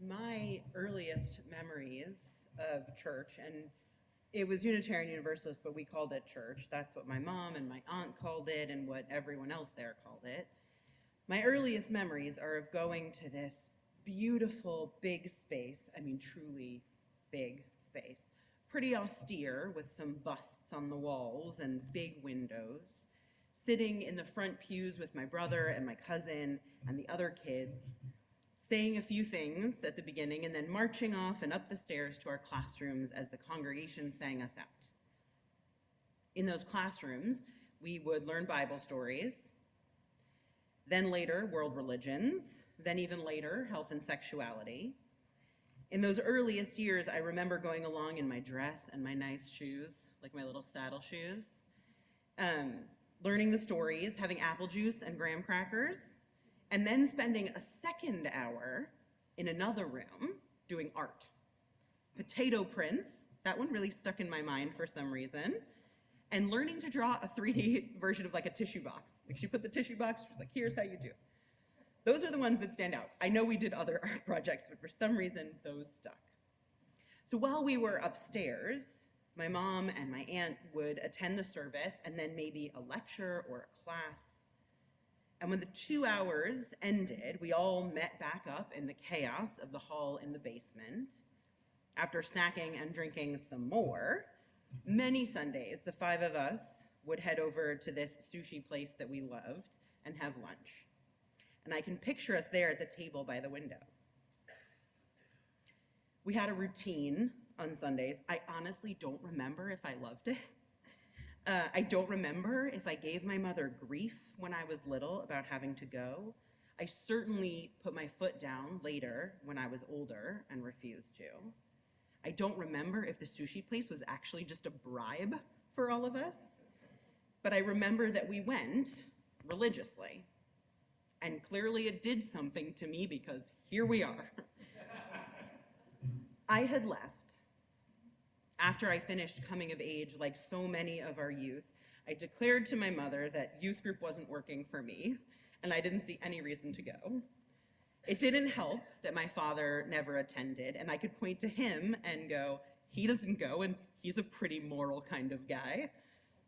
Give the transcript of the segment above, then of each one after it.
my earliest memories of church, and it was Unitarian Universalist, but we called it church. That's what my mom and my aunt called it, and what everyone else there called it. My earliest memories are of going to this beautiful big space, I mean, truly big space, pretty austere with some busts on the walls and big windows, sitting in the front pews with my brother and my cousin and the other kids, saying a few things at the beginning and then marching off and up the stairs to our classrooms as the congregation sang us out. In those classrooms, we would learn Bible stories, then later, world religions, then even later, health and sexuality. In those earliest years, I remember going along in my dress and my nice shoes, like my little saddle shoes, learning the stories, having apple juice and graham crackers, and then spending a second hour in another room doing art. Potato prints, that one really stuck in my mind for some reason, and learning to draw a 3D version of like a tissue box. Like she put the tissue box, she was like, here's how you do. Those are the ones that stand out. I know we did other art projects, but for some reason, those stuck. So while we were upstairs, my mom and my aunt would attend the service and then maybe a lecture or a class. And when the 2 hours ended, we all met back up in the chaos of the hall in the basement. After snacking and drinking some more, many Sundays, the 5 of us would head over to this sushi place that we loved and have lunch. And I can picture us there at the table by the window. We had a routine on Sundays. I honestly don't remember if I loved it. I don't remember if I gave my mother grief when I was little about having to go. I certainly put my foot down later when I was older and refused to. I don't remember if the sushi place was actually just a bribe for all of us, but I remember that we went religiously. And clearly it did something to me because here we are. I had left. After I finished coming of age, like so many of our youth, I declared to my mother that youth group wasn't working for me, and I didn't see any reason to go. It didn't help that my father never attended, and I could point to him and go, he doesn't go, and he's a pretty moral kind of guy.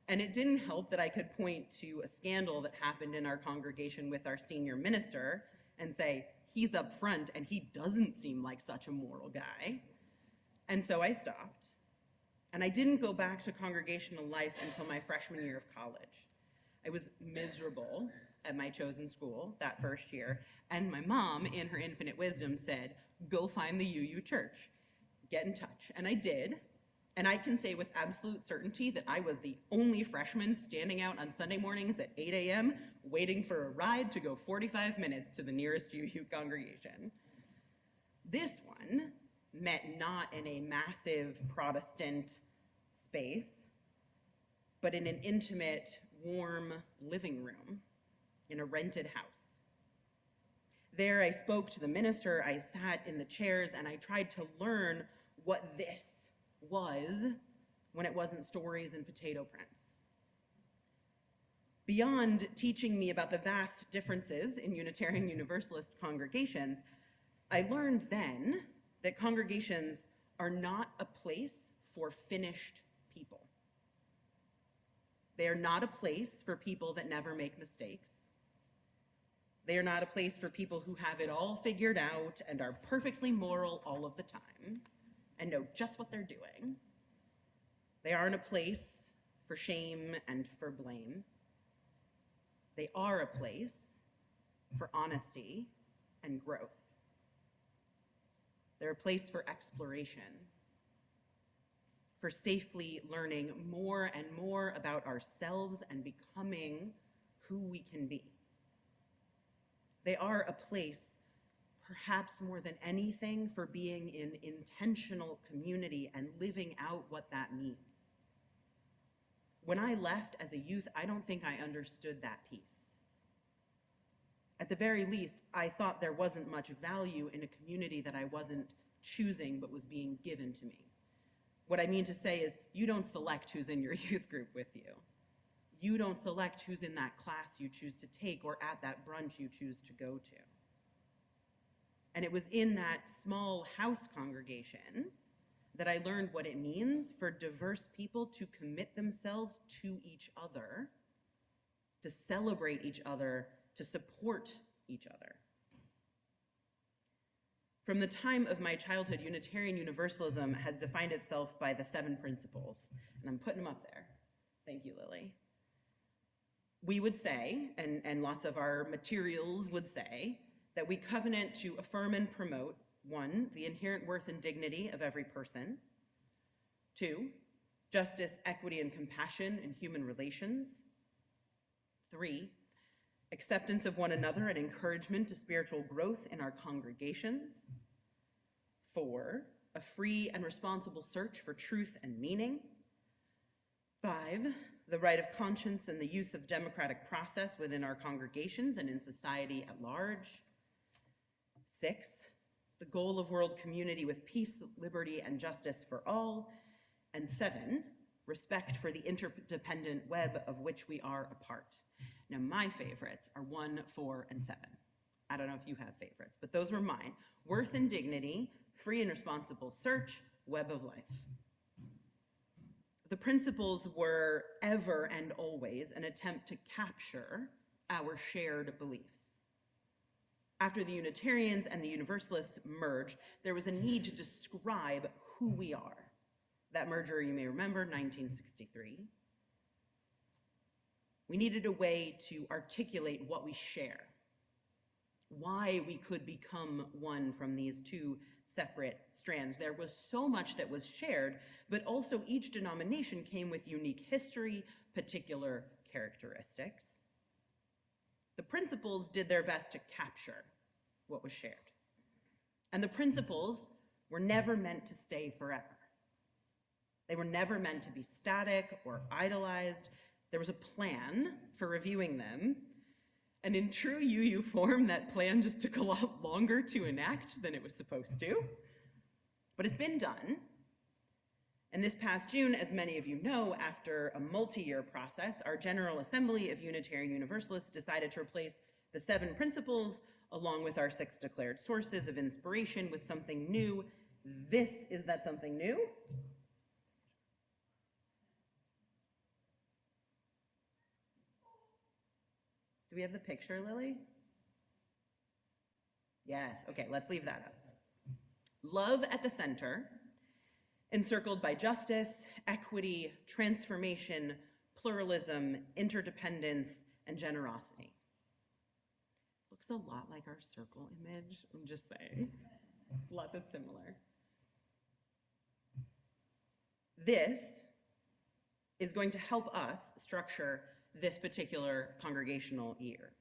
And it didn't help that I could point to a scandal that happened in our congregation with our senior minister and say, he's up front and he doesn't seem like such a moral guy. And so I stopped. And I didn't go back to congregational life until my freshman year of college. I was miserable at my chosen school that first year, and my mom, in her infinite wisdom, said, go find the WhUU church, get in touch. And I did, and I can say with absolute certainty that I was the only freshman standing out on Sunday mornings at 8 a.m. waiting for a ride to go 45 minutes to the nearest WhUU congregation. This one met not in a massive Protestant space, but in an intimate, warm living room in a rented house. There I spoke to the minister, I sat in the chairs, and I tried to learn what this was when it wasn't stories and potato prints. Beyond teaching me about the vast differences in Unitarian Universalist congregations, I learned then that congregations are not a place for finished people. They are not a place for people that never make mistakes. They are not a place for people who have it all figured out and are perfectly moral all of the time and know just what they're doing. They aren't a place for shame and for blame. They are a place for honesty and growth. They're a place for exploration, for safely learning more and more about ourselves and becoming who we can be. They are a place, perhaps more than anything, for being in intentional community and living out what that means. When I left as a youth, I don't think I understood that piece. At the very least, I thought there wasn't much value in a community that I wasn't choosing but was being given to me. What I mean to say is, you don't select who's in your youth group with you. You don't select who's in that class you choose to take or at that brunch you choose to go to. And it was in that small house congregation that I learned what it means for diverse people to commit themselves to each other, to celebrate each other, to support each other. From the time of my childhood, Unitarian Universalism has defined itself by the 7 principles, and I'm putting them up there. Thank you, Lily. We would say, and lots of our materials would say, that we covenant to affirm and promote, 1, the inherent worth and dignity of every person, 2, justice, equity, and compassion in human relations, 3, acceptance of one another and encouragement to spiritual growth in our congregations, 4, a free and responsible search for truth and meaning, 5, the right of conscience and the use of democratic process within our congregations and in society at large, 6, the goal of world community with peace, liberty, and justice for all, and 7, respect for the interdependent web of which we are a part. Now, my favorites are 1, 4, and 7. I don't know if you have favorites, but those were mine. Worth and dignity, free and responsible search, web of life. The principles were ever and always an attempt to capture our shared beliefs. After the Unitarians and the Universalists merged, there was a need to describe who we are. That merger, you may remember, 1963. We needed a way to articulate what we share, why we could become one from these 2 separate strands. There was so much that was shared, but also each denomination came with unique history, particular characteristics. The principles did their best to capture what was shared. And the principles were never meant to stay forever. They were never meant to be static or idolized. There was a plan for reviewing them. And in true WhUU form, that plan just took a lot longer to enact than it was supposed to. But it's been done. And this past June, as many of you know, after a multi-year process, our General Assembly of Unitarian Universalists decided to replace the 7 principles along with our 6 declared sources of inspiration with something new. This is that something new. Do we have the picture, Lily? Yes, okay, let's leave that up. Love at the center, encircled by justice, equity, transformation, pluralism, interdependence, and generosity. Looks a lot like our circle image, I'm just saying. It's a lot that's similar. This is going to help us structure this particular congregational year.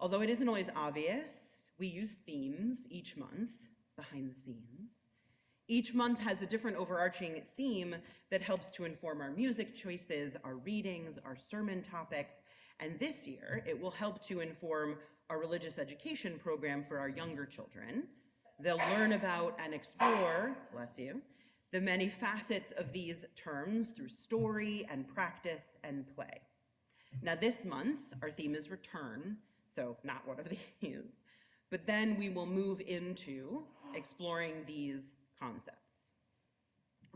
Although it isn't always obvious, we use themes each month behind the scenes. Each month has a different overarching theme that helps to inform our music choices, our readings, our sermon topics, and this year it will help to inform our religious education program for our younger children. They'll learn about and explore, bless you, the many facets of these terms through story and practice and play. Now this month, our theme is return, so not one of these, but then we will move into exploring these concepts.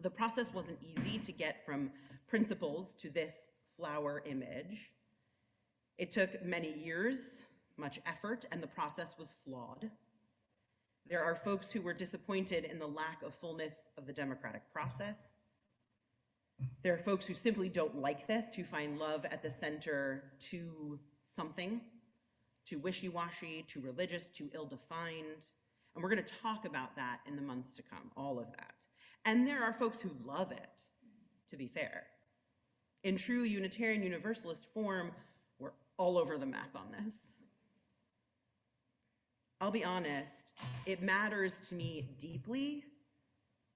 The process wasn't easy to get from principles to this flower image. It took many years, much effort, and the process was flawed. There are folks who were disappointed in the lack of fullness of the democratic process. There are folks who simply don't like this, who find love at the center too something, too wishy-washy, too religious, too ill-defined. And we're going to talk about that in the months to come, all of that. And there are folks who love it, to be fair. In true Unitarian Universalist form, we're all over the map on this. I'll be honest, it matters to me deeply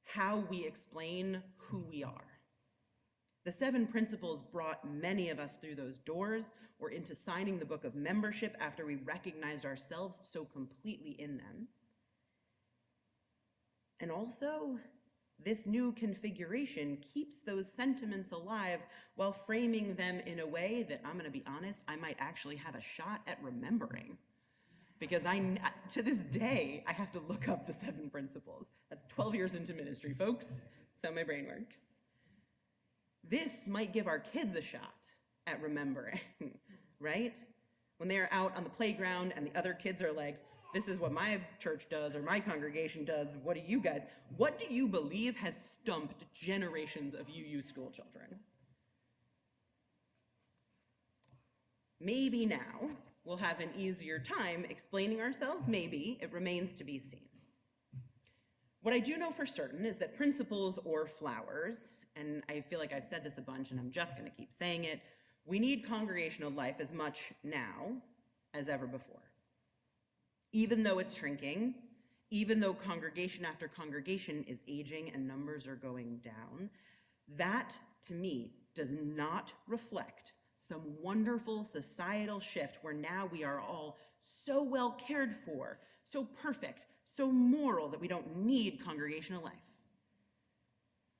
how we explain who we are. The 7 principles brought many of us through those doors or into signing the book of membership after we recognized ourselves so completely in them. And also, this new configuration keeps those sentiments alive while framing them in a way that, I'm going to be honest, I might actually have a shot at remembering. because to this day, I have to look up the 7 principles. That's 12 years into ministry, folks. That's how my brain works. This might give our kids a shot at remembering, right? When they're out on the playground and the other kids are like, this is what my church does or my congregation does, what do you believe has stumped generations of UU school children? Maybe now we'll have an easier time explaining ourselves, maybe, it remains to be seen. What I do know for certain is that principles or flowers, and I feel like I've said this a bunch and I'm just gonna keep saying it, we need congregational life as much now as ever before. Even though it's shrinking, even though congregation after congregation is aging and numbers are going down, that to me does not reflect some wonderful societal shift where now we are all so well cared for, so perfect, so moral that we don't need congregational life.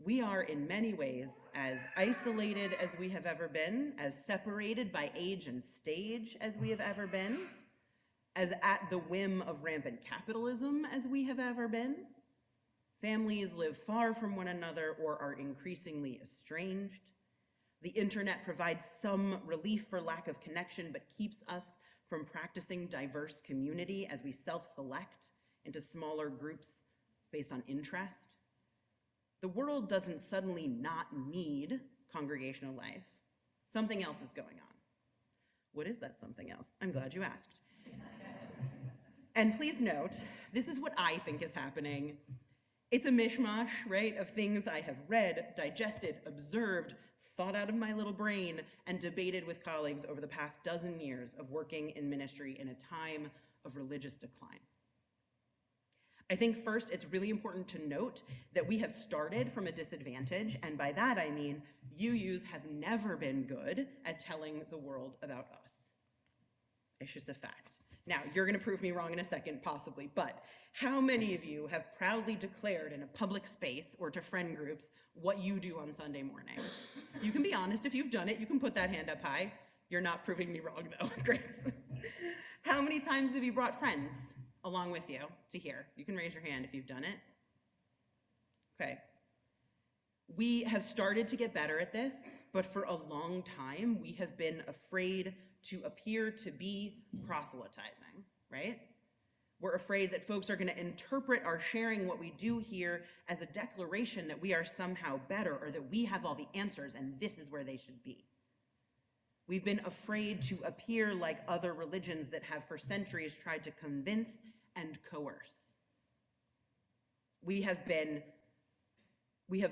We are in many ways as isolated as we have ever been, as separated by age and stage as we have ever been, as at the whim of rampant capitalism as we have ever been. Families live far from one another or are increasingly estranged. The internet provides some relief for lack of connection, but keeps us from practicing diverse community as we self-select into smaller groups based on interest. The world doesn't suddenly not need congregational life. Something else is going on. What is that something else? I'm glad you asked. And please note, this is what I think is happening. It's a mishmash, right, of things I have read, digested, observed, thought out of my little brain, and debated with colleagues over the past dozen years of working in ministry in a time of religious decline. I think first, it's really important to note that we have started from a disadvantage, and by that I mean UUs have never been good at telling the world about us. It's just a fact. Now, you're gonna prove me wrong in a second, possibly, but how many of you have proudly declared in a public space or to friend groups what you do on Sunday morning? You can be honest, if you've done it, you can put that hand up high. You're not proving me wrong though, great. How many times have you brought friends along with you to hear? You can raise your hand if you've done it. Okay. We have started to get better at this, but for a long time, we have been afraid to appear to be proselytizing, right? We're afraid that folks are going to interpret our sharing what we do here as a declaration that we are somehow better or that we have all the answers and this is where they should be. We've been afraid to appear like other religions that have for centuries tried to convince and coerce. We have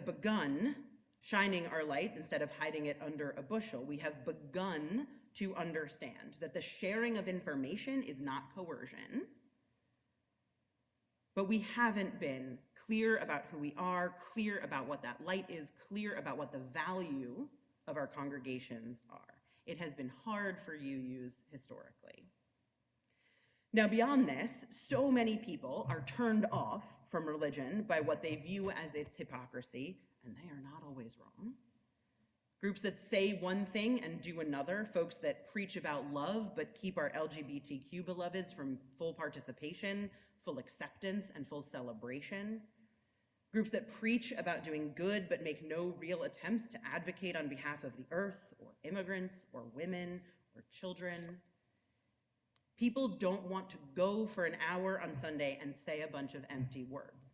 begun shining our light instead of hiding it under a bushel. We have begun to understand that the sharing of information is not coercion, but we haven't been clear about who we are, clear about what that light is, clear about what the value of our congregations are. It has been hard for UUs historically. Now, beyond this, so many people are turned off from religion by what they view as its hypocrisy, and they are not always wrong. Groups that say one thing and do another, folks that preach about love but keep our LGBTQ beloveds from full participation, full acceptance, and full celebration. Groups that preach about doing good but make no real attempts to advocate on behalf of the earth, or immigrants, or women, or children. People don't want to go for an hour on Sunday and say a bunch of empty words.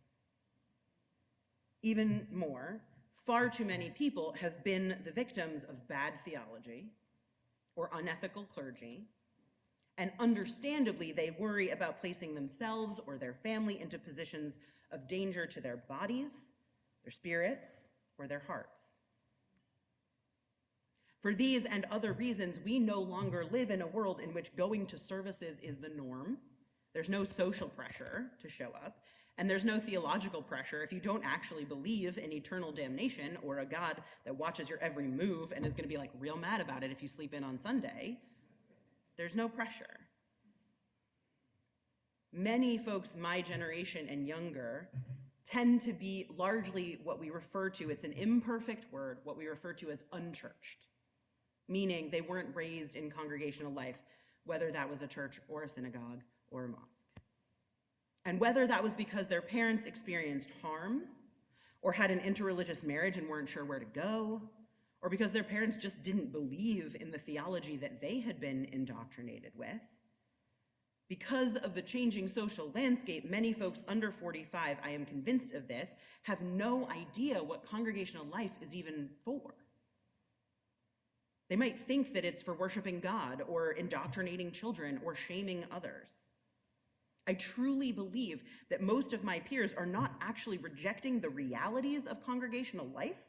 Even more, far too many people have been the victims of bad theology or unethical clergy, and understandably, they worry about placing themselves or their family into positions of danger to their bodies, their spirits, or their hearts. For these and other reasons, we no longer live in a world in which going to services is the norm. There's no social pressure to show up, and there's no theological pressure if you don't actually believe in eternal damnation or a God that watches your every move and is going to be like real mad about it if you sleep in on Sunday. There's no pressure. Many folks my generation and younger tend to be largely what we refer to, it's an imperfect word, what we refer to as unchurched, meaning they weren't raised in congregational life, whether that was a church or a synagogue or a mosque. And whether that was because their parents experienced harm, or had an interreligious marriage and weren't sure where to go, or because their parents just didn't believe in the theology that they had been indoctrinated with, because of the changing social landscape, many folks under 45, I am convinced of this, have no idea what congregational life is even for. They might think that it's for worshiping God, or indoctrinating children, or shaming others. I truly believe that most of my peers are not actually rejecting the realities of congregational life.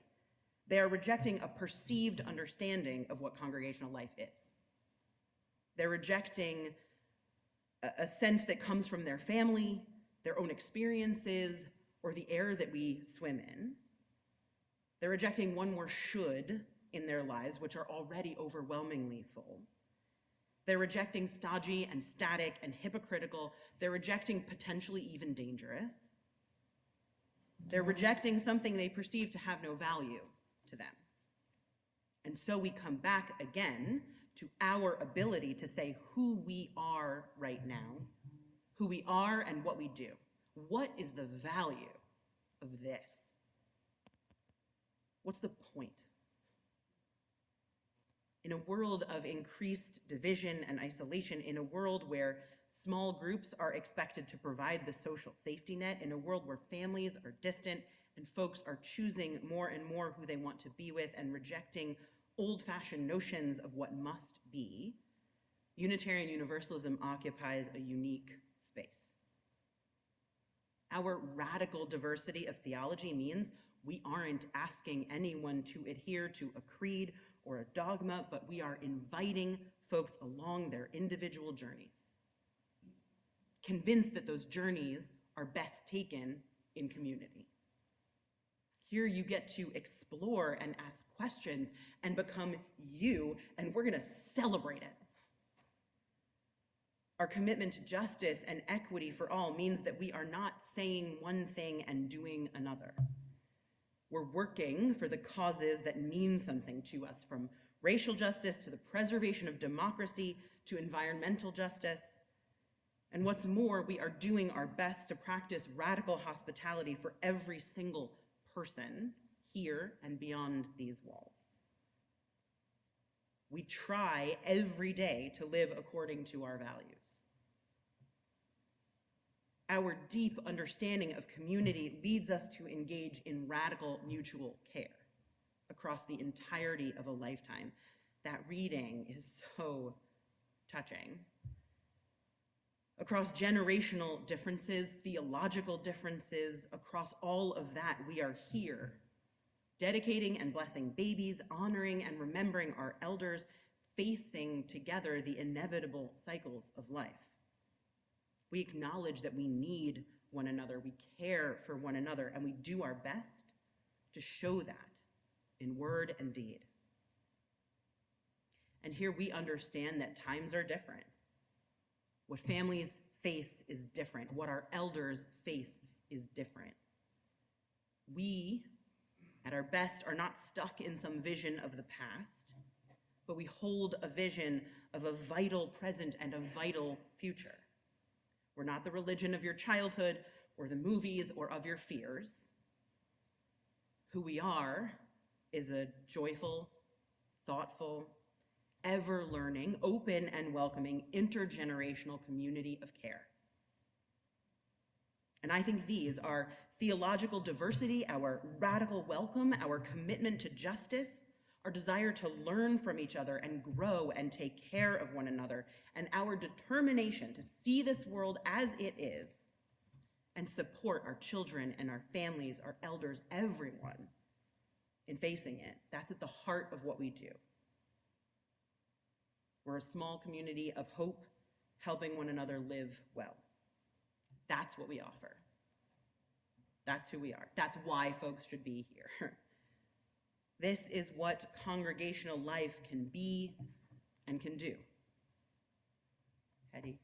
They are rejecting a perceived understanding of what congregational life is. They're rejecting a sense that comes from their family, their own experiences, or the air that we swim in. They're rejecting one more should in their lives, which are already overwhelmingly full. They're rejecting stodgy and static and hypocritical. They're rejecting potentially even dangerous. They're rejecting something they perceive to have no value to them. And so we come back again to our ability to say who we are right now, who we are and what we do. What is the value of this? What's the point? In a world of increased division and isolation, in a world where small groups are expected to provide the social safety net, in a world where families are distant and folks are choosing more and more who they want to be with and rejecting old-fashioned notions of what must be, Unitarian Universalism occupies a unique space. Our radical diversity of theology means we aren't asking anyone to adhere to a creed or a dogma, but we are inviting folks along their individual journeys, convinced that those journeys are best taken in community. Here you get to explore and ask questions and become you, and we're gonna celebrate it. Our commitment to justice and equity for all means that we are not saying one thing and doing another. We're working for the causes that mean something to us, from racial justice to the preservation of democracy to environmental justice. And what's more, we are doing our best to practice radical hospitality for every single person here and beyond these walls. We try every day to live according to our values. Our deep understanding of community leads us to engage in radical mutual care across the entirety of a lifetime. That reading is so touching. Across generational differences, theological differences, across all of that, we are here, dedicating and blessing babies, honoring and remembering our elders, facing together the inevitable cycles of life. We acknowledge that we need one another, we care for one another, and we do our best to show that in word and deed. And here we understand that times are different. What families face is different. What our elders face is different. We, at our best, are not stuck in some vision of the past, but we hold a vision of a vital present and a vital future. We're not the religion of your childhood or the movies or of your fears. Who we are is a joyful, thoughtful, ever-learning, open and welcoming, intergenerational community of care. And I think these are theological diversity, our radical welcome, our commitment to justice, our desire to learn from each other and grow and take care of one another, and our determination to see this world as it is and support our children and our families, our elders, everyone in facing it. That's at the heart of what we do. We're a small community of hope, helping one another live well. That's what we offer. That's who we are. That's why folks should be here. This is what congregational life can be and can do. Hetty.